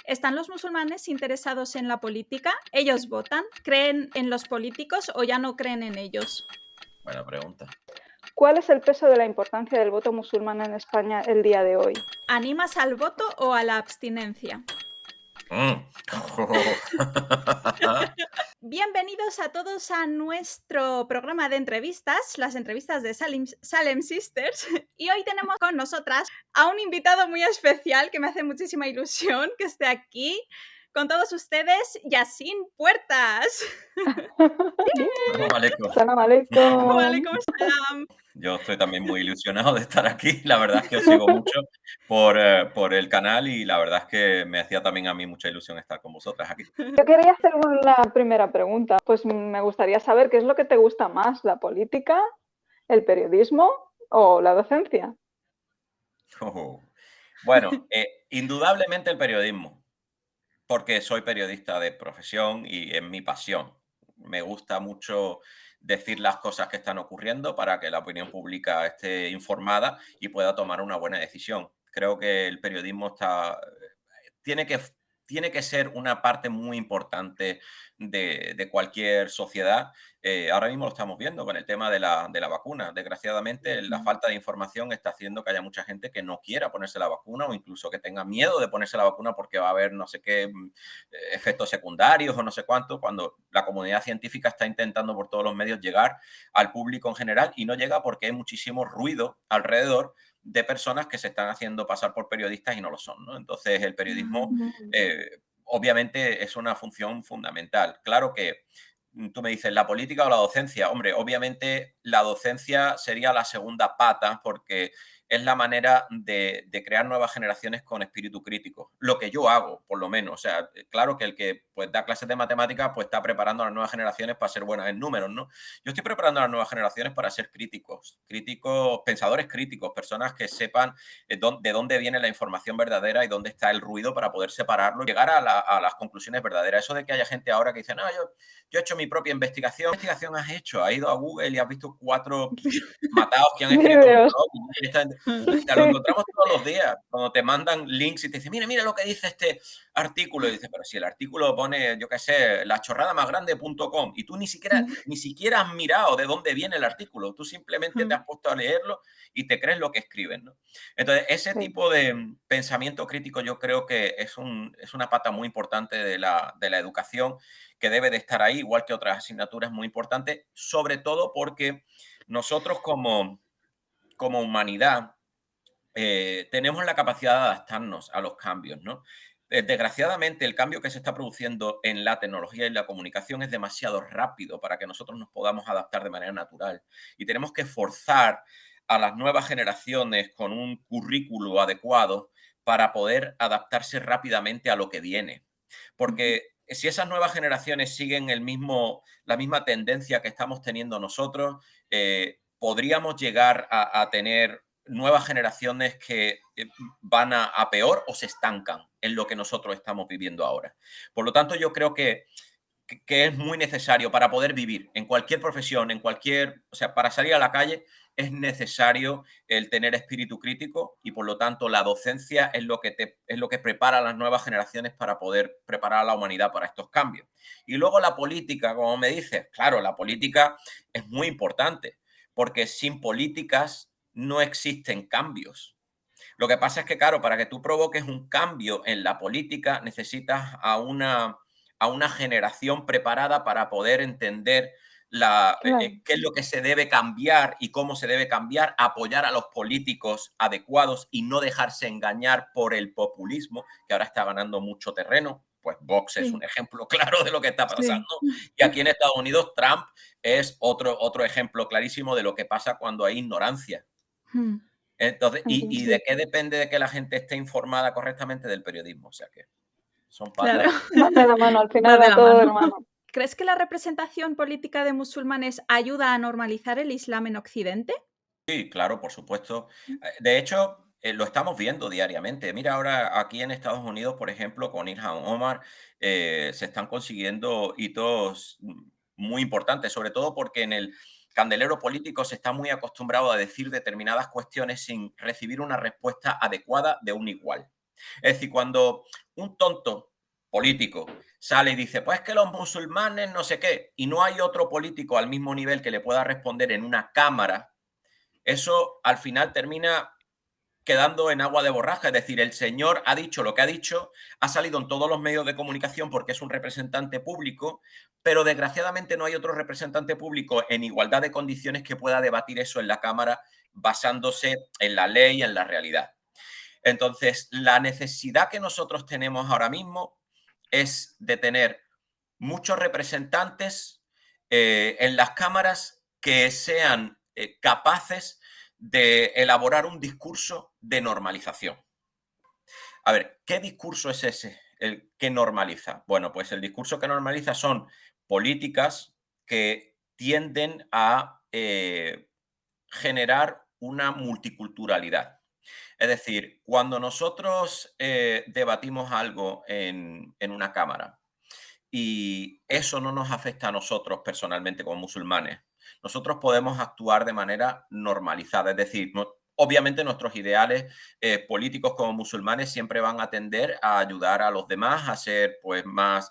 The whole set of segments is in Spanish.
¿Están los musulmanes interesados en la política? ¿Ellos votan? ¿Creen en los políticos o ya no creen en ellos? Buena pregunta. ¿Cuál es el peso de la importancia del voto musulmán en España el día de hoy? ¿Animas al voto o a la abstinencia? Mm. Bienvenidos a todos a nuestro programa de entrevistas, las entrevistas de Salem Sisters. Y hoy tenemos con nosotras a un invitado muy especial que me hace muchísima ilusión que esté aquí. Con todos ustedes, Yasin Puertas. Salam aleikum. Salam aleikum. Waalaikum salam. Yo estoy también muy ilusionado de estar aquí. La verdad es que os sigo mucho por el canal y la verdad es que me hacía también a mí mucha ilusión estar con vosotras aquí. Yo quería hacer una primera pregunta. Pues me gustaría saber qué es lo que te gusta más, la política, el periodismo o la docencia. Oh. Bueno, indudablemente el periodismo, porque soy periodista de profesión y es mi pasión. Me gusta mucho decir las cosas que están ocurriendo para que la opinión pública esté informada y pueda tomar una buena decisión. Creo que el periodismo tiene que, tiene que ser una parte muy importante de cualquier sociedad. Ahora mismo lo estamos viendo con el tema de la vacuna. Desgraciadamente, la falta de información está haciendo que haya mucha gente que no quiera ponerse la vacuna o incluso que tenga miedo de ponerse la vacuna porque va a haber no sé qué efectos secundarios o no sé cuánto, cuando la comunidad científica está intentando por todos los medios llegar al público en general y no llega porque hay muchísimo ruido alrededor de personas que se están haciendo pasar por periodistas y no lo son, ¿no? Entonces, el periodismo obviamente es una función fundamental. Claro que tú me dices, ¿la política o la docencia? Hombre, obviamente la docencia sería la segunda pata porque es la manera de crear nuevas generaciones con espíritu crítico. Lo que yo hago, por lo menos. O sea, claro que el que pues, da clases de matemáticas pues está preparando a las nuevas generaciones para ser buenas en números, ¿no? Yo estoy preparando a las nuevas generaciones para ser críticos, pensadores críticos, personas que sepan de dónde viene la información verdadera y dónde está el ruido para poder separarlo y llegar a las conclusiones verdaderas. Eso de que haya gente ahora que dice, no, yo he hecho mi propia investigación. ¿Qué investigación has hecho? Has ido a Google y has visto 4 matados que han escrito un Vídeos. blog. O sea, lo encontramos todos los días. Cuando te mandan links y te dicen, mira lo que dice este artículo. Y dices, pero si el artículo pone, yo qué sé, lachorradamagrande.com y tú ni siquiera has mirado de dónde viene el artículo. Tú simplemente te has puesto a leerlo y te crees lo que escriben, ¿no? Entonces, ese Sí. tipo de pensamiento crítico yo creo que es una pata muy importante de la educación que debe de estar ahí, igual que otras asignaturas muy importantes, sobre todo porque nosotros como humanidad tenemos la capacidad de adaptarnos a los cambios, ¿no? Desgraciadamente, el cambio que se está produciendo en la tecnología y la comunicación es demasiado rápido para que nosotros nos podamos adaptar de manera natural. Y tenemos que forzar a las nuevas generaciones con un currículo adecuado para poder adaptarse rápidamente a lo que viene. Porque si esas nuevas generaciones siguen la misma tendencia que estamos teniendo nosotros, podríamos llegar a tener nuevas generaciones que van a peor o se estancan en lo que nosotros estamos viviendo ahora. Por lo tanto, yo creo que es muy necesario para poder vivir en cualquier profesión, o sea, para salir a la calle es necesario el tener espíritu crítico y por lo tanto la docencia es lo que prepara a las nuevas generaciones para poder preparar a la humanidad para estos cambios. Y luego la política, como me dices, claro, la política es muy importante porque sin políticas no existen cambios. Lo que pasa es que, claro, para que tú provoques un cambio en la política necesitas a una generación preparada para poder entender Claro. qué es lo que se debe cambiar y cómo se debe cambiar, apoyar a los políticos adecuados y no dejarse engañar por el populismo, que ahora está ganando mucho terreno. Pues Vox es un Sí, ejemplo claro de lo que está pasando. sí. Y aquí en Estados Unidos, Trump es otro ejemplo clarísimo de lo que pasa cuando hay ignorancia. Mm. Entonces, ¿y Entiendo. de qué depende de que la gente esté informada correctamente? Del periodismo, o sea que son Claro. patas. Va de la mano, al Va final de va la todo de mano. la mano. ¿Crees que la representación política de musulmanes ayuda a normalizar el Islam en Occidente? Sí, claro, por supuesto. De hecho, lo estamos viendo diariamente. Mira, ahora aquí en Estados Unidos, por ejemplo, con Ilhan Omar, se están consiguiendo hitos muy importantes, sobre todo porque en el candelero político se está muy acostumbrado a decir determinadas cuestiones sin recibir una respuesta adecuada de un igual. Es decir, cuando un tonto político sale y dice, pues es que los musulmanes no sé qué, y no hay otro político al mismo nivel que le pueda responder en una cámara, eso al final termina quedando en agua de borraja. Es decir, el señor ha dicho lo que ha dicho, ha salido en todos los medios de comunicación porque es un representante público, pero desgraciadamente no hay otro representante público en igualdad de condiciones que pueda debatir eso en la Cámara basándose en la ley y en la realidad. Entonces, la necesidad que nosotros tenemos ahora mismo es de tener muchos representantes en las cámaras que sean capaces de elaborar un discurso de normalización. A ver, ¿qué discurso es ese el que normaliza? Bueno, pues el discurso que normaliza son políticas que tienden a generar una multiculturalidad. Es decir, cuando nosotros debatimos algo en una cámara y eso no nos afecta a nosotros personalmente como musulmanes, nosotros podemos actuar de manera normalizada. Es decir, obviamente nuestros ideales políticos como musulmanes siempre van a tender a ayudar a los demás a ser pues más,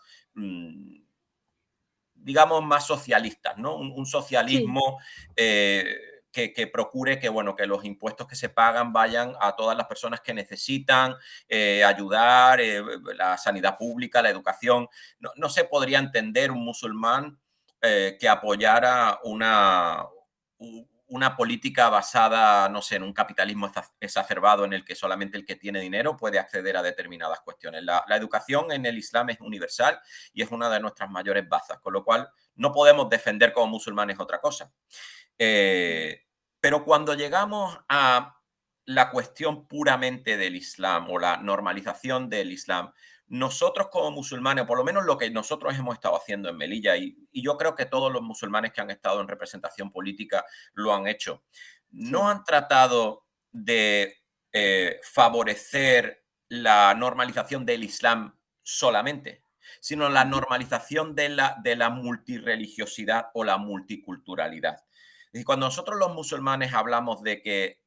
digamos, más socialistas, ¿no? Un Sí, socialismo que procure que, bueno, que los impuestos que se pagan vayan a todas las personas que necesitan ayudar, la sanidad pública, la educación. No se podría entender un musulmán que apoyara una política basada, no sé, en un capitalismo exacerbado en el que solamente el que tiene dinero puede acceder a determinadas cuestiones. La educación en el Islam es universal y es una de nuestras mayores bazas, con lo cual no podemos defender como musulmanes otra cosa. Pero cuando llegamos a la cuestión puramente del Islam o la normalización del Islam, nosotros como musulmanes, por lo menos lo que nosotros hemos estado haciendo en Melilla, y yo creo que todos los musulmanes que han estado en representación política lo han hecho, no sí. han tratado de favorecer la normalización del Islam solamente, sino la Ujú. normalización de la multireligiosidad o la multiculturalidad. Y cuando nosotros los musulmanes hablamos de que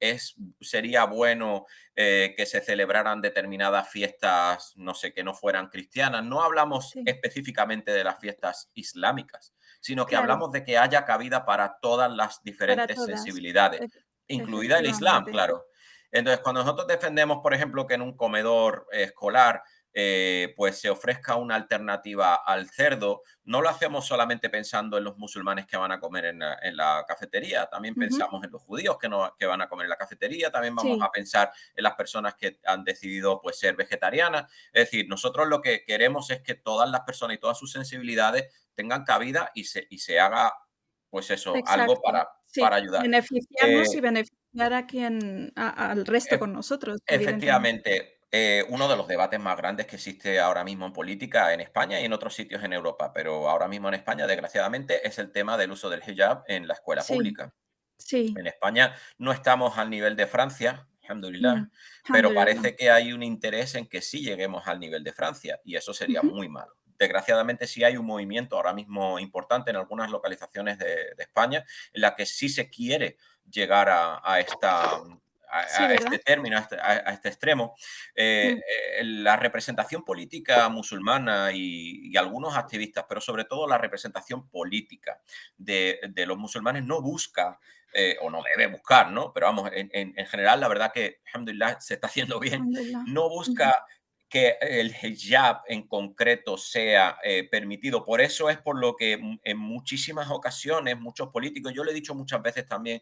sería bueno que se celebraran determinadas fiestas, no sé, que no fueran cristianas, no hablamos Sí, específicamente de las fiestas islámicas, sino que claro, hablamos de que haya cabida para todas las para diferentes todas, sensibilidades, e incluida el Islam, efectivamente. claro. Entonces, cuando nosotros defendemos, por ejemplo, que en un comedor escolar pues se ofrezca una alternativa al cerdo, no lo hacemos solamente pensando en los musulmanes que van a comer en la cafetería, también Ujú. pensamos en los judíos que van a comer en la cafetería, también vamos Sí, a pensar en las personas que han decidido pues, ser vegetarianas. Es decir, nosotros lo que queremos es que todas las personas y todas sus sensibilidades tengan cabida y se haga, pues eso, algo exacto. Sí, para ayudar. beneficiarnos y Eh, beneficiar a quien al resto ef- con nosotros, evidentemente. Efectivamente, uno de los debates más grandes que existe ahora mismo en política en España y en otros sitios en Europa, pero ahora mismo en España, desgraciadamente, es el tema del uso del hijab en la escuela Sí, pública. sí. En España no estamos al nivel de Francia, Mm. alhamdulillah, pero Alhamdulillah. parece que hay un interés en que sí lleguemos al nivel de Francia y eso sería Ujú. muy malo. Desgraciadamente sí hay un movimiento ahora mismo importante en algunas localizaciones de España en la que sí se quiere llegar Sí, a ¿verdad? este término, a este extremo. Mm. La representación política musulmana y algunos activistas, pero sobre todo la representación política de los musulmanes no busca o no debe buscar, ¿no? Pero vamos, en general, la verdad que, alhamdulillah, se está haciendo bien. Alhamdulillah. No Ujú. busca que el hijab en concreto sea permitido. Por eso es por lo que en muchísimas ocasiones, muchos políticos, yo le he dicho muchas veces también,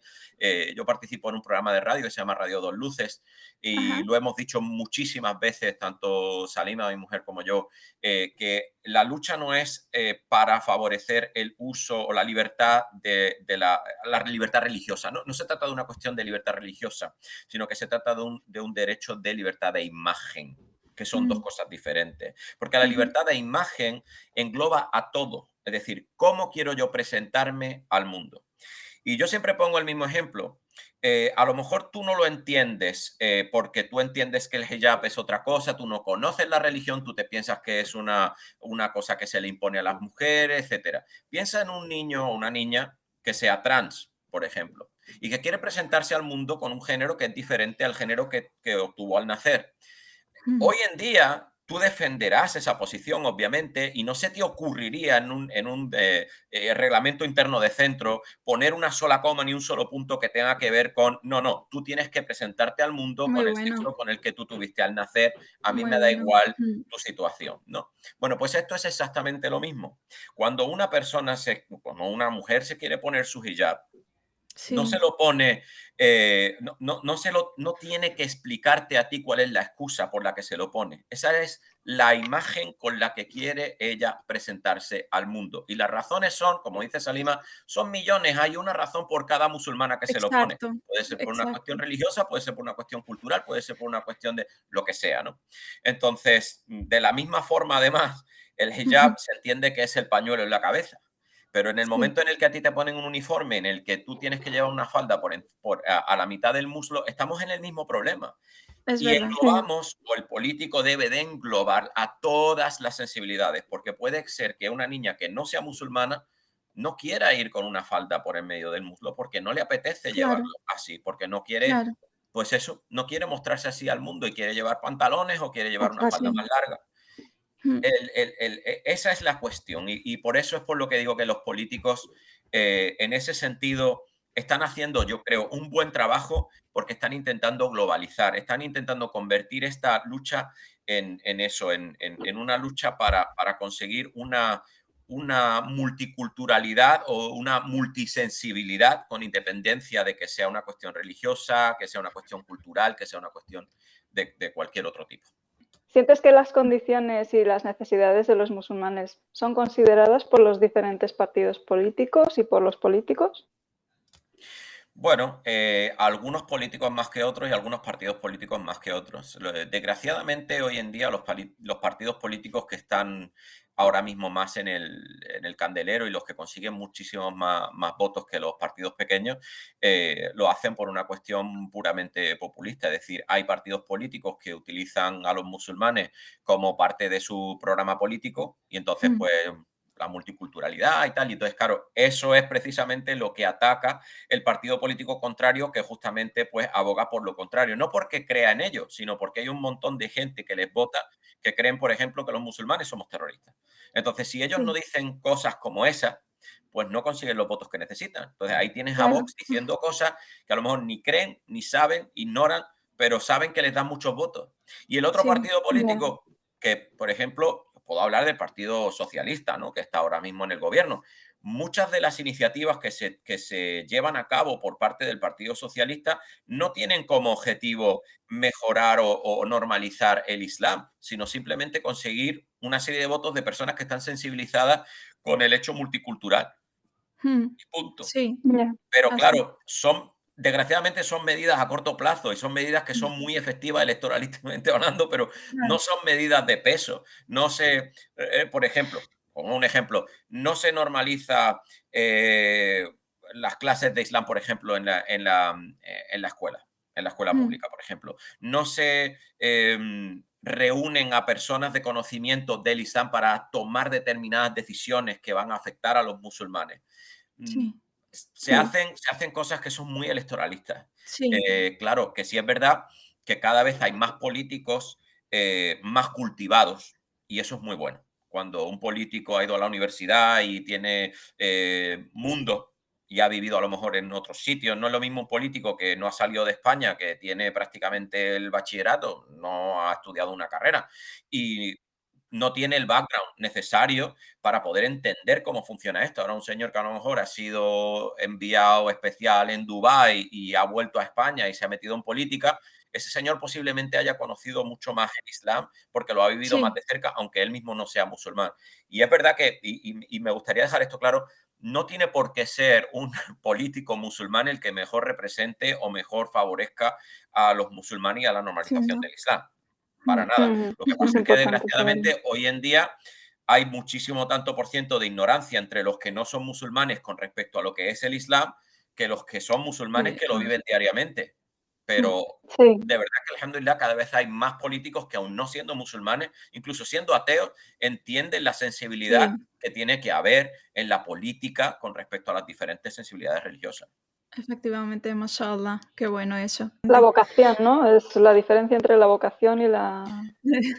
yo participo en un programa de radio que se llama Radio Dos Luces y Ajá. lo hemos dicho muchísimas veces, tanto Salima, mi mujer, como yo, que la lucha no es para favorecer el uso o la libertad de la libertad religiosa. No se trata de una cuestión de libertad religiosa, sino que se trata de un derecho de libertad de imagen, que son dos Mm. cosas diferentes. Porque la Ujú. libertad de imagen engloba a todo. Es decir, ¿cómo quiero yo presentarme al mundo? Y yo siempre pongo el mismo ejemplo. A lo mejor tú no lo entiendes porque tú entiendes que el hijab es otra cosa, tú no conoces la religión, tú te piensas que es una cosa que se le impone a las mujeres, etcétera. Piensa en un niño o una niña que sea trans, por ejemplo, y que quiere presentarse al mundo con un género que es diferente al género que obtuvo al nacer. Hoy en día tú defenderás esa posición, obviamente, y no se te ocurriría en un reglamento interno de centro poner una sola coma ni un solo punto que tenga que ver con, no, tú tienes que presentarte al mundo Muy con el bueno, sexo con el que tú tuviste al nacer, a mí muy me da bueno. igual tu situación, ¿no? Bueno, pues esto es exactamente lo mismo. Cuando una mujer se quiere poner su hijab, no se Sí, lo pone, no tiene que explicarte a ti cuál es la excusa por la que se lo pone. Esa es la imagen con la que quiere ella presentarse al mundo. Y las razones son, como dice Salima, son millones. Hay una razón por cada musulmana que se lo pone. exacto, Puede ser por una exacto. cuestión religiosa, puede ser por una cuestión cultural, puede ser por una cuestión de lo que sea, ¿no? Entonces, de la misma forma, además, el hijab se entiende que es el pañuelo en la cabeza. Pero en el Sí, momento en el que a ti te ponen un uniforme en el que tú tienes que llevar una falda a la mitad del muslo, estamos en el mismo problema. es Y verdad. Sí, englobamos, o el político debe de englobar a todas las sensibilidades, porque puede ser que una niña que no sea musulmana no quiera ir con una falda por el medio del muslo, porque no le apetece llevarlo Claro, así, porque no quiere, claro. pues eso, no quiere mostrarse así al mundo y quiere llevar pantalones o quiere llevar una falda exacto. más Sí. larga. Mm, Esa es la cuestión y por eso es por lo que digo que los políticos en ese sentido están haciendo, yo creo, un buen trabajo porque están intentando globalizar, están intentando convertir esta lucha en eso, en una lucha para conseguir una multiculturalidad o una multisensibilidad con independencia de que sea una cuestión religiosa, que sea una cuestión cultural, que sea una cuestión de cualquier otro tipo. ¿Sientes que las condiciones y las necesidades de los musulmanes son consideradas por los diferentes partidos políticos y por los políticos? Bueno, algunos políticos más que otros y algunos partidos políticos más que otros. Desgraciadamente, hoy en día los partidos políticos que están ahora mismo más en el candelero y los que consiguen muchísimos más votos que los partidos pequeños, lo hacen por una cuestión puramente populista. Es decir, hay partidos políticos que utilizan a los musulmanes como parte de su programa político y entonces, mm, pues, la multiculturalidad y tal. Y entonces, claro, eso es precisamente lo que ataca el partido político contrario que justamente pues aboga por lo contrario, no porque crea en ello, sino porque hay un montón de gente que les vota que creen, por ejemplo, que los musulmanes somos terroristas. Entonces, si ellos no Sí, dicen cosas como esa, pues no consiguen los votos que necesitan. Entonces, ahí tienes a claro. Vox diciendo cosas que a lo mejor ni creen, ni saben, ignoran, pero saben que les dan muchos votos. Y el otro Sí, partido ya, político que, por ejemplo, puedo hablar del Partido Socialista, ¿no? Que está ahora mismo en el gobierno. Muchas de las iniciativas que se llevan a cabo por parte del Partido Socialista no tienen como objetivo mejorar o normalizar el Islam, sino simplemente conseguir una serie de votos de personas que están sensibilizadas con el hecho multicultural. mm, Y punto. sí, ya, Pero así. claro, desgraciadamente son medidas a corto plazo y son medidas que Mm, son muy efectivas electoralísticamente hablando, pero no claro. son medidas de peso. No se, por ejemplo, como un ejemplo, no se normaliza las clases de Islam, por ejemplo, en la escuela Mm, pública, por ejemplo. No se reúnen a personas de conocimiento del Islam para tomar determinadas decisiones que van a afectar a los musulmanes. Mm, sí, se hacen cosas que son muy electoralistas. sí, Claro que sí es verdad que cada vez hay más políticos más cultivados y eso es muy bueno. Cuando un político ha ido a la universidad y tiene mundo y ha vivido a lo mejor en otros sitios, no es lo mismo un político que no ha salido de España, que tiene prácticamente el bachillerato, no ha estudiado una carrera y no tiene el background necesario para poder entender cómo funciona esto. Ahora un señor que a lo mejor ha sido enviado especial en Dubái y ha vuelto a España y se ha metido en política, ese señor posiblemente haya conocido mucho más el Islam porque lo ha vivido más sí, de cerca, aunque él mismo no sea musulmán. Y es verdad que, y me gustaría dejar esto claro, no tiene por qué ser un político musulmán el que mejor represente o mejor favorezca a los musulmanes y a la sí, normalización ¿no? del Islam. Para Mm, nada. Lo que es pasa es que importante saberlo. desgraciadamente hoy en día hay muchísimo tanto por ciento de ignorancia entre los que no son musulmanes con respecto a lo que es el Islam, que los que son musulmanes sí, que lo claro. viven diariamente. Mm, Pero Sí, de verdad que, alhamdulillah, cada vez hay más políticos que aún no siendo musulmanes, incluso siendo ateos, entienden la sensibilidad sí, que tiene que haber en la política con respecto a las diferentes sensibilidades religiosas. Efectivamente, mashallah, qué bueno eso. La vocación, ¿no? Es la diferencia entre la vocación y la...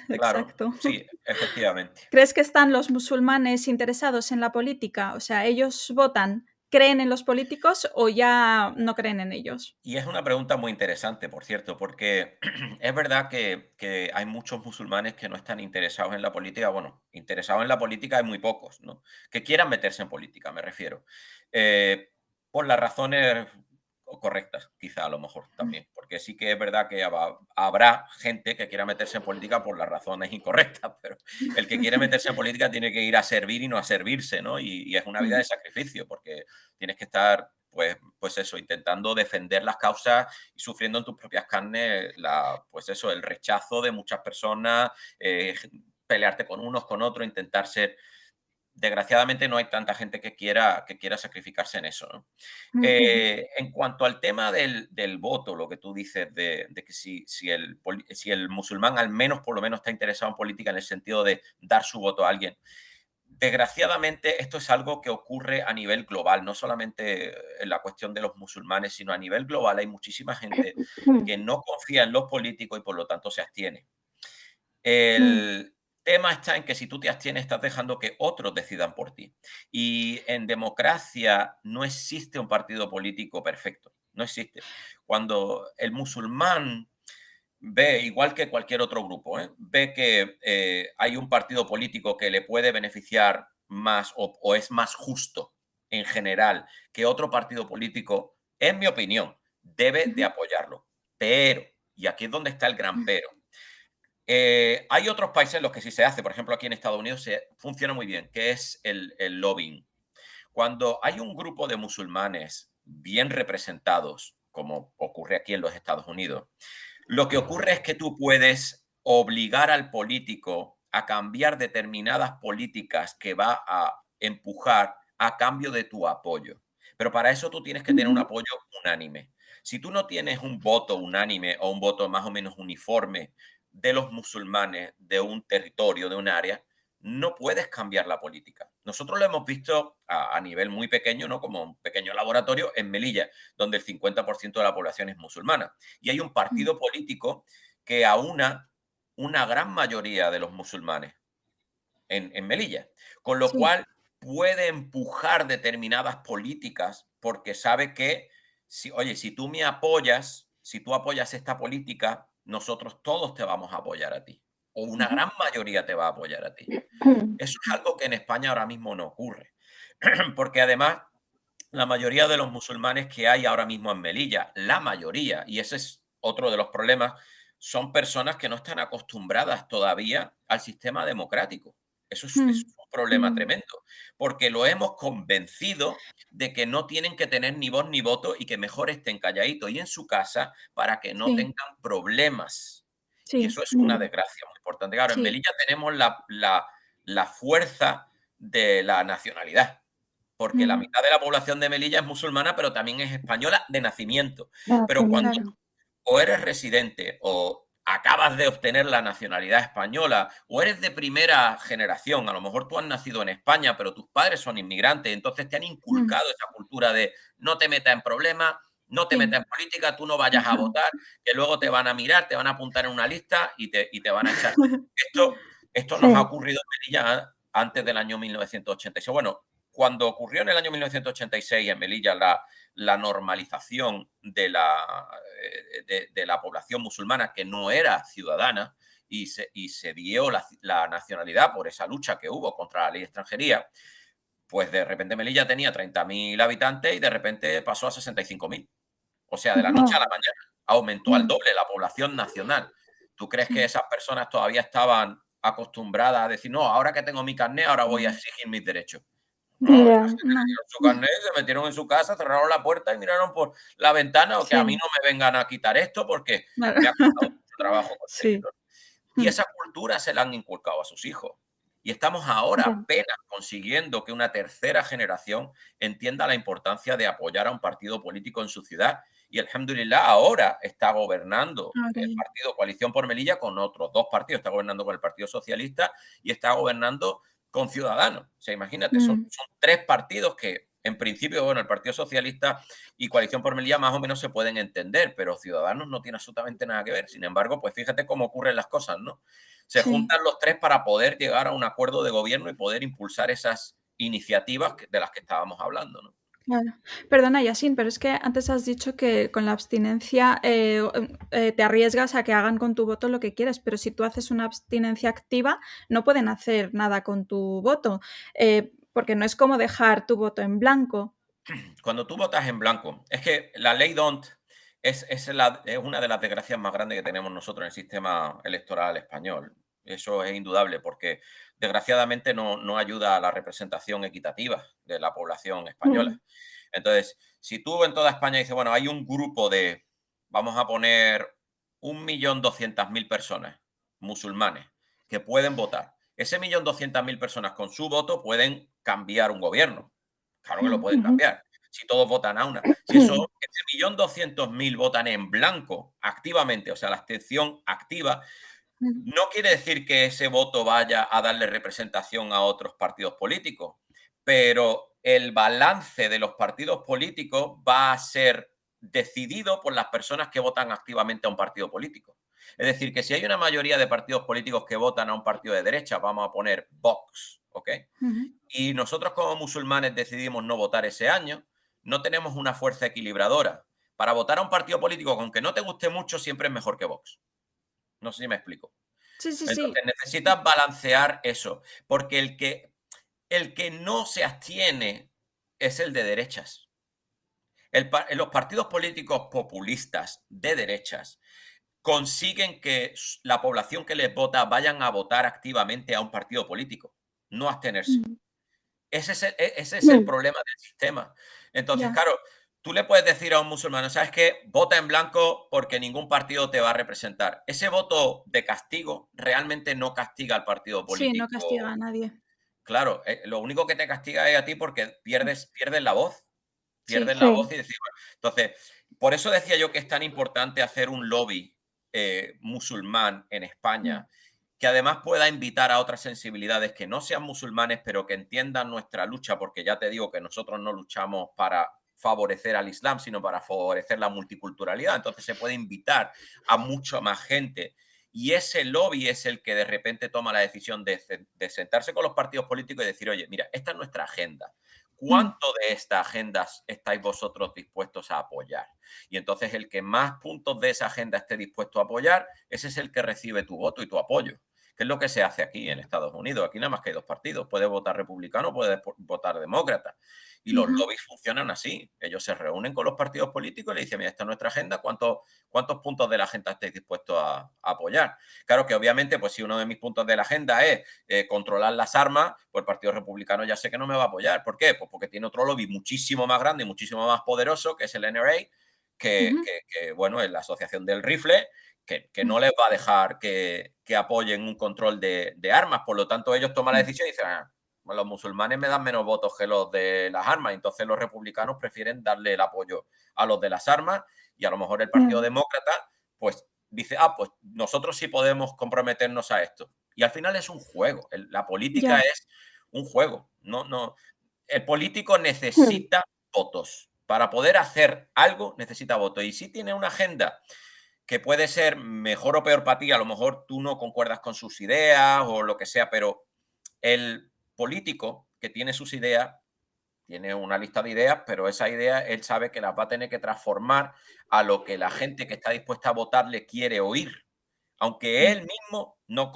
Claro, Exacto. sí, efectivamente. ¿Crees que están los musulmanes interesados en la política? O sea, ¿ellos votan, creen en los políticos o ya no creen en ellos? Y es una pregunta muy interesante, por cierto, porque es verdad que hay muchos musulmanes que no están interesados en la política. Bueno, interesados en la política hay muy pocos, ¿no? Que quieran meterse en política, me refiero. Eh, por las razones correctas, quizá a lo mejor también. Porque sí que es verdad que habrá gente que quiera meterse en política por las razones incorrectas, pero el que quiere meterse en política tiene que ir a servir y no a servirse, ¿no? Y es una vida de sacrificio, porque tienes que estar pues eso, intentando defender las causas y sufriendo en tus propias carnes pues eso, el rechazo de muchas personas, pelearte con unos, con otros, intentar ser. Desgraciadamente no hay tanta gente que quiera sacrificarse en eso, ¿no? En cuanto al tema del voto, lo que tú dices de que si el musulmán al menos por lo menos está interesado en política en el sentido de dar su voto a alguien. Desgraciadamente, esto es algo que ocurre a nivel global, no solamente en la cuestión de los musulmanes, sino a nivel global. Hay muchísima gente que no confía en los políticos y por lo tanto se abstiene. El tema está en que si tú te abstienes, estás dejando que otros decidan por ti. Y en democracia no existe un partido político perfecto, no existe. Cuando el musulmán ve, igual que cualquier otro grupo, ve que hay un partido político que le puede beneficiar más o es más justo en general que otro partido político, en mi opinión, debe de apoyarlo. Pero, y aquí es donde está el gran pero, hay otros países en los que sí se hace, por ejemplo, aquí en Estados Unidos funciona muy bien, que es el lobbying. Cuando hay un grupo de musulmanes bien representados, como ocurre aquí en los Estados Unidos, lo que ocurre es que tú puedes obligar al político a cambiar determinadas políticas que va a empujar a cambio de tu apoyo. Pero para eso tú tienes que tener un apoyo unánime. Si tú no tienes un voto unánime o un voto más o menos uniforme de los musulmanes de un territorio, de un área, no puedes cambiar la política. Nosotros lo hemos visto a nivel muy pequeño, ¿no? Como un pequeño laboratorio en Melilla, donde el 50% de la población es musulmana. Y hay un partido político que aúna una gran mayoría de los musulmanes en Melilla, con lo Sí, cual puede empujar determinadas políticas porque sabe que, oye, si tú me apoyas, si tú apoyas esta política, nosotros todos te vamos a apoyar a ti, o una gran mayoría te va a apoyar a ti. Eso es algo que en España ahora mismo no ocurre, porque además la mayoría de los musulmanes que hay ahora mismo en Melilla, la mayoría, y ese es otro de los problemas, son personas que no están acostumbradas todavía al sistema democrático. Eso es un problema tremendo, porque lo hemos convencido de que no tienen que tener ni voz ni voto y que mejor estén calladitos y en su casa para que no sí, tengan problemas. Y sí, eso es una desgracia muy importante. Claro, en sí. Melilla tenemos la fuerza de la nacionalidad porque la mitad de la población de Melilla es musulmana, pero también es española de nacimiento. Pero cuando Nacimiento. Claro. o eres residente o acabas de obtener la nacionalidad española o eres de primera generación, a lo mejor tú has nacido en España, pero tus padres son inmigrantes, entonces te han inculcado esa cultura de no te metas en problemas, no te Sí. metas en política, tú no vayas a votar, que luego te van a mirar, te van a apuntar en una lista y te van a echar. Esto nos ha Sí. ocurrido en Melilla antes del año 1986. Bueno, cuando ocurrió en el año 1986 en Melilla la normalización de la población musulmana que no era ciudadana y se dio la nacionalidad por esa lucha que hubo contra la ley de extranjería, pues de repente Melilla tenía 30.000 habitantes y de repente pasó a 65.000. O sea, de la noche a la mañana aumentó al doble la población nacional. ¿Tú crees que Sí. esas personas todavía estaban acostumbradas a decir, no, ahora que tengo mi carnet, ahora voy a exigir mis derechos? No, esa Ya. gente le No. dieron su carnet, se metieron en su casa, cerraron la puerta y miraron por la ventana o que a mí Sí, no me vengan a quitar esto porque claro. me ha costado mucho trabajo Sí. conseguirlo. Y esa cultura se la han inculcado a sus hijos. Y estamos ahora Ya. apenas consiguiendo que una tercera generación entienda la importancia de apoyar a un partido político en su ciudad. Y alhamdulillah ahora está gobernando Ahora el ya. partido Coalición por Melilla con otros dos partidos. Está gobernando con el Partido Socialista y está gobernando con Ciudadanos. O sea, imagínate, son tres partidos que En principio, bueno, el Partido Socialista y Coalición por Melilla más o menos se pueden entender, pero Ciudadanos no tiene absolutamente nada que ver. Sin embargo, pues fíjate cómo ocurren las cosas, ¿no? Se Sí. juntan los tres para poder llegar a un acuerdo de gobierno y poder impulsar esas iniciativas de las que estábamos hablando, ¿no? Claro. Perdona, Yasin, pero es que antes has dicho que con la abstinencia te arriesgas a que hagan con tu voto lo que quieres, pero si tú haces una abstinencia activa, no pueden hacer nada con tu voto, porque no es como dejar tu voto en blanco. Cuando tú votas en blanco, es que la ley DONT es una de las desgracias más grandes que tenemos nosotros en el sistema electoral español. Eso es indudable porque desgraciadamente no ayuda a la representación equitativa de la población española. Mm. Entonces, si tú en toda España dices, bueno, hay un grupo de, vamos a poner 1.200.000 personas musulmanes que pueden votar. Ese 1.200.000 personas con su voto pueden cambiar un gobierno. Claro que lo pueden Ujú. cambiar. Si todos votan a una. Si ese 1.200.000 votan en blanco activamente, o sea, la abstención activa, Mm. no quiere decir que ese voto vaya a darle representación a otros partidos políticos, pero el balance de los partidos políticos va a ser decidido por las personas que votan activamente a un partido político. Es decir, que si hay una mayoría de partidos políticos que votan a un partido de derecha, vamos a poner Vox, ¿ok? Ujú. Y nosotros como musulmanes decidimos no votar ese año, no tenemos una fuerza equilibradora. Para votar a un partido político, aunque no te guste mucho, siempre es mejor que Vox. No sé si me explico. Sí, sí, Entonces sí. necesitas balancear eso, porque el que no se abstiene es el de derechas. Los partidos políticos populistas de derechas consiguen que la población que les vota vayan a votar activamente a un partido político, no abstenerse. Mm. Ese es el problema del sistema. Entonces, Ya. claro, tú le puedes decir a un musulmán, ¿sabes qué? Vota en blanco porque ningún partido te va a representar. Ese voto de castigo realmente no castiga al partido Sí, no castiga a político. nadie. Claro, lo único que te castiga es a ti porque pierdes la voz. Sí. Pierdes la voz Sí. y decir, bueno, entonces, por eso decía yo que es tan importante hacer un lobby musulmán en Mm. España, que además pueda invitar a otras sensibilidades que no sean musulmanes, pero que entiendan nuestra lucha, porque ya te digo que nosotros no luchamos para favorecer al Islam, sino para favorecer la multiculturalidad. Entonces se puede invitar a mucha más gente. Y ese lobby es el que de repente toma la decisión de sentarse con los partidos políticos y decir, oye, mira, esta es nuestra agenda. Mm. ¿Cuánto de esta agenda estáis vosotros dispuestos a apoyar? Y entonces el que más puntos de esa agenda esté dispuesto a apoyar, ese es el que recibe tu voto y tu apoyo. ¿Qué es lo que se hace aquí en Estados Unidos? Aquí nada más que hay dos partidos. Puedes votar republicano, puedes votar demócrata. Y los Ujú. lobbies funcionan así. Ellos se reúnen con los partidos políticos y le dicen, mira, esta es nuestra agenda, ¿cuántos puntos de la agenda estáis dispuestos a apoyar? Claro que obviamente, pues si uno de mis puntos de la agenda es controlar las armas, pues el Partido Republicano ya sé que no me va a apoyar. ¿Por qué? Pues porque tiene otro lobby muchísimo más grande y muchísimo más poderoso, que es el NRA, Ujú. bueno, es la Asociación del Rifle, que Mm. no les va a dejar que apoyen un control de armas. Por lo tanto, ellos toman la Mm. decisión y dicen, los musulmanes me dan menos votos que los de las armas. Entonces los republicanos prefieren darle el apoyo a los de las armas y a lo mejor el Partido Mm. Demócrata, pues dice, pues nosotros sí podemos comprometernos a esto. Y al final es un juego. La política Ya. es un juego. No, el político Mm. necesita votos. Para poder hacer algo necesita votos. Y si tiene una agenda que puede ser mejor o peor para ti, a lo mejor tú no concuerdas con sus ideas o lo que sea, pero el político que tiene sus ideas, tiene una lista de ideas, pero esa idea él sabe que las va a tener que transformar a lo que la gente que está dispuesta a votar le quiere oír, aunque Mm. él mismo no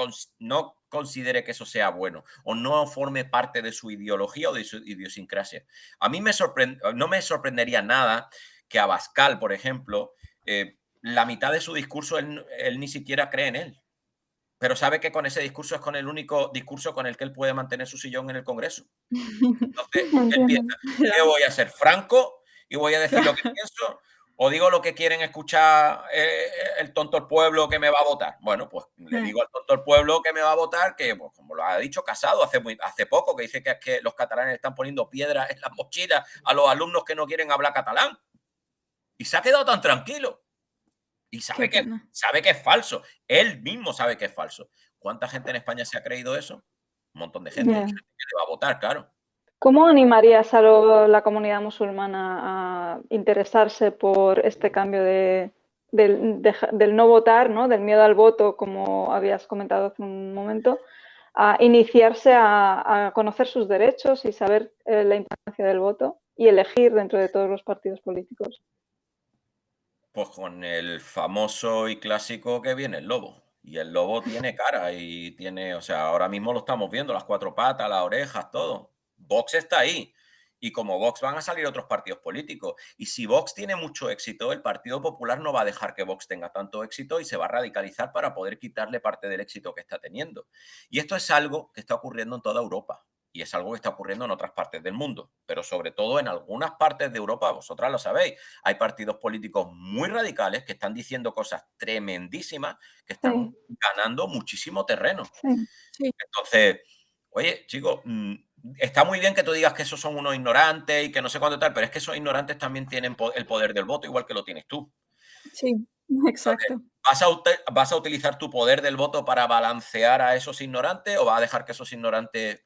considere que eso sea bueno o no forme parte de su ideología o de su idiosincrasia. A mí no me sorprendería nada que Abascal, por ejemplo, la mitad de su discurso él ni siquiera cree en él, pero sabe que con ese discurso es con el único discurso con el que él puede mantener su sillón en el Congreso. Entonces, él Entiendo. piensa, ¿qué Ya. voy a ser? ¿Franco? ¿Y voy a decir lo que pienso? ¿O digo lo que quieren escuchar el tonto del pueblo que me va a votar? Bueno, pues le Mm. digo al tonto del pueblo que me va a votar que, pues, como lo ha dicho Casado hace poco, que dice que es que los catalanes están poniendo piedras en las mochilas a los alumnos que no quieren hablar catalán. Y se ha quedado tan tranquilo. Y Qué sabe que, pena. sabe que es falso. Él mismo sabe que es falso. ¿Cuánta gente en España se ha creído eso? Un montón de gente. Y Ya. gente que le va a votar, claro. ¿Cómo animarías a la comunidad musulmana a interesarse por este cambio del no votar, ¿no? Del miedo al voto, como habías comentado hace un momento, a iniciarse a conocer sus derechos y saber la importancia del voto y elegir dentro de todos los partidos políticos? Pues con el famoso y clásico que viene el lobo. Y el lobo tiene cara y tiene, o sea, ahora mismo lo estamos viendo, las cuatro patas, las orejas, todo. Vox está ahí. Y como Vox van a salir otros partidos políticos. Y si Vox tiene mucho éxito, el Partido Popular no va a dejar que Vox tenga tanto éxito y se va a radicalizar para poder quitarle parte del éxito que está teniendo. Y esto es algo que está ocurriendo en toda Europa. Y es algo que está ocurriendo en otras partes del mundo, pero sobre todo en algunas partes de Europa, vosotras lo sabéis, hay partidos políticos muy radicales que están diciendo cosas tremendísimas, que están ganando muchísimo terreno. Sí. Entonces, oye, chicos, está muy bien que tú digas que esos son unos ignorantes y que no sé cuánto tal, pero es que esos ignorantes también tienen el poder del voto, igual que lo tienes tú. Sí, exacto. Entonces, ¿vas a utilizar tu poder del voto para balancear a esos ignorantes o vas a dejar que esos ignorantes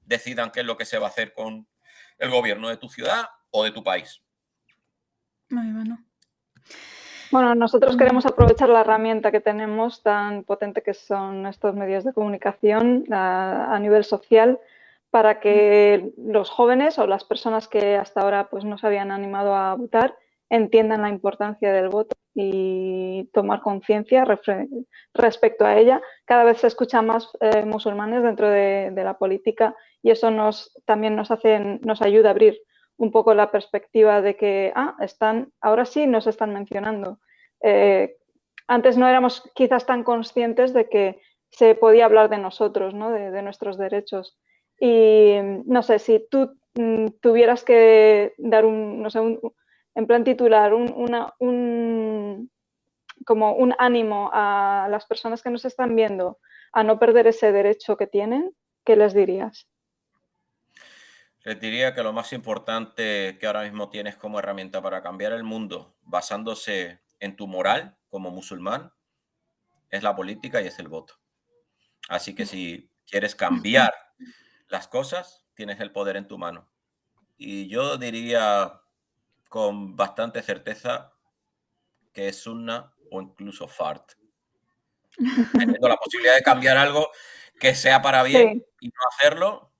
decidan qué es lo que se va a hacer con el gobierno de tu ciudad o de tu país? Muy bueno. Bueno, nosotros queremos aprovechar la herramienta que tenemos tan potente que son estos medios de comunicación a nivel social para que los jóvenes o las personas que hasta ahora pues, no se habían animado a votar entiendan la importancia del voto y tomar conciencia respecto a ella. Cada vez se escucha más musulmanes dentro de la política y eso también nos ayuda a abrir un poco la perspectiva de que ahora sí nos están mencionando. Antes no éramos quizás tan conscientes de que se podía hablar de nosotros, ¿no? de nuestros derechos. Y no sé, si tú tuvieras que dar en plan titular, como un ánimo a las personas que nos están viendo a no perder ese derecho que tienen, ¿qué les dirías? Les diría que lo más importante que ahora mismo tienes como herramienta para cambiar el mundo, basándose en tu moral como musulmán, es la política y es el voto. Así que si quieres cambiar las cosas, tienes el poder en tu mano. Y yo diría con bastante certeza que es sunna o incluso fart. Teniendo la posibilidad de cambiar algo que sea para bien y no hacerlo.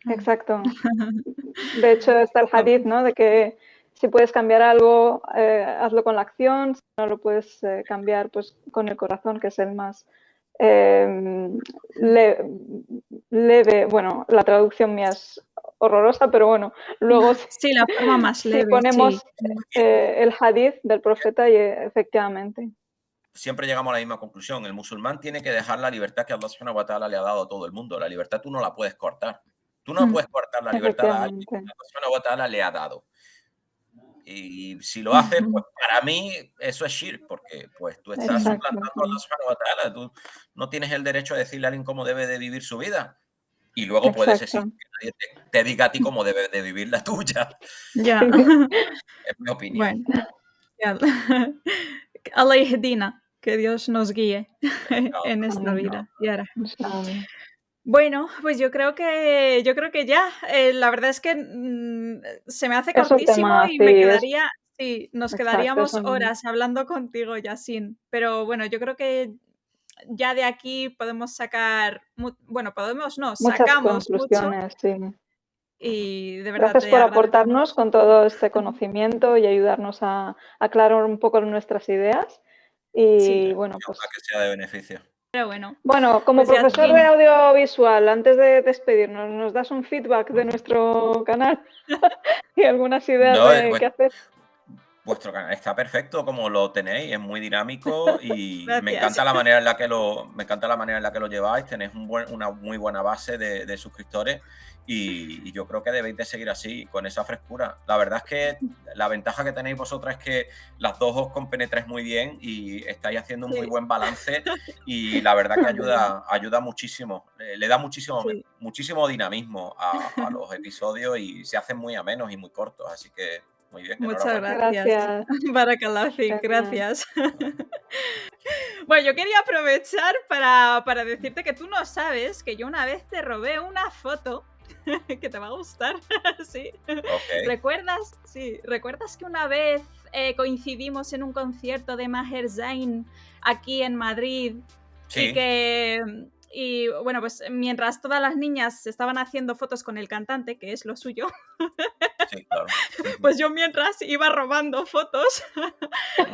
Exacto. De hecho, está el hadith, ¿no? De que si puedes cambiar algo, hazlo con la acción, si no lo puedes cambiar pues, con el corazón, que es el más leve. Bueno, la traducción mía es horrorosa, pero bueno, luego sí, la forma más leve, si ponemos sí. el hadith del profeta y efectivamente. Siempre llegamos a la misma conclusión. El musulmán tiene que dejar la libertad que Allah subhanahu wa ta'ala le ha dado a todo el mundo. La libertad tú no la puedes cortar. Tú no puedes cortar la libertad a alguien que Allah subhanahu wa ta'ala le ha dado. Y si lo haces, pues para mí eso es shirk, porque pues tú estás suplantando a Allah subhanahu wa ta'ala. Tú no tienes el derecho a decirle a alguien cómo debe de vivir su vida. Y luego puedes exigir que nadie te diga a ti cómo debes de vivir la tuya. Ya. Es mi opinión. Bueno. Allah yahdina, que Dios nos guíe en esta vida. Bueno, pues yo creo que ya. La verdad es que se me hace cortísimo y me quedaría, nos quedaríamos horas hablando contigo, Yasin. Pero bueno, yo creo que ya de aquí podemos sacar, sacamos conclusiones, mucho. Y de verdad, gracias por aportarnos con todo este conocimiento y ayudarnos a aclarar un poco nuestras ideas. Y bueno, pues que sea de beneficio. Pero bueno. Bueno, como pues profesor de audiovisual, antes de despedirnos, ¿nos das un feedback de nuestro canal? ¿Y algunas ideas de qué hacer? Vuestro canal está perfecto como lo tenéis, es muy dinámico y me encanta la manera en la que lo lleváis. Tenéis una muy buena base de suscriptores y yo creo que debéis de seguir así, con esa frescura. La verdad es que la ventaja que tenéis vosotras es que las dos os compenetráis muy bien y estáis haciendo un muy buen balance y la verdad que ayuda muchísimo, le da muchísimo dinamismo a los episodios y se hacen muy amenos y muy cortos, así que muy bien. Muchas gracias. Barakallah fik, gracias. Bueno, yo quería aprovechar para decirte que tú no sabes que yo una vez te robé una foto que te va a gustar. Sí. Ok. ¿Recuerdas? Sí. ¿Recuerdas que una vez coincidimos en un concierto de Maher Zain aquí en Madrid y Sí, que bueno, pues mientras todas las niñas estaban haciendo fotos con el cantante, que es lo suyo, sí, claro. Ujú. pues yo mientras iba robando fotos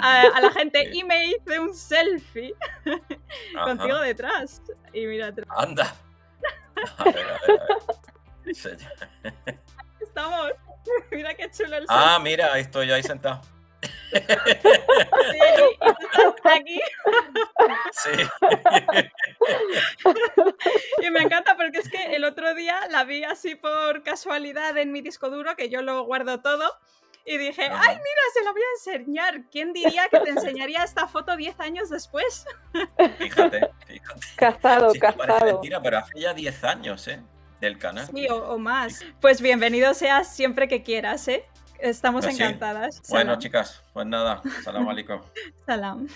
a la gente Sí. y me hice un selfie contigo Ajá. detrás. Y mira, Anda. A ver, a ver, a ver. Señor. estamos. Mira qué chulo el selfie. Ah, mira, ahí estoy yo ahí sentado. Estoy aquí y tú estás aquí. Sí. Y me encanta porque es que el otro día la vi así por casualidad en mi disco duro, que yo lo guardo todo, y dije, ¡ay, Ajá. mira, se lo voy a enseñar! ¿Quién diría que te enseñaría esta foto 10 años después? Fíjate, fíjate. Cazado, Sí que parece cazado. mentira, pero hace ya 10 años, del canal. Sí, o más. Fíjate. Pues bienvenido seas siempre que quieras, ¿eh? Estamos Pues sí. encantadas. Bueno, Salam. chicas, pues nada. Salam alaikum. Salam.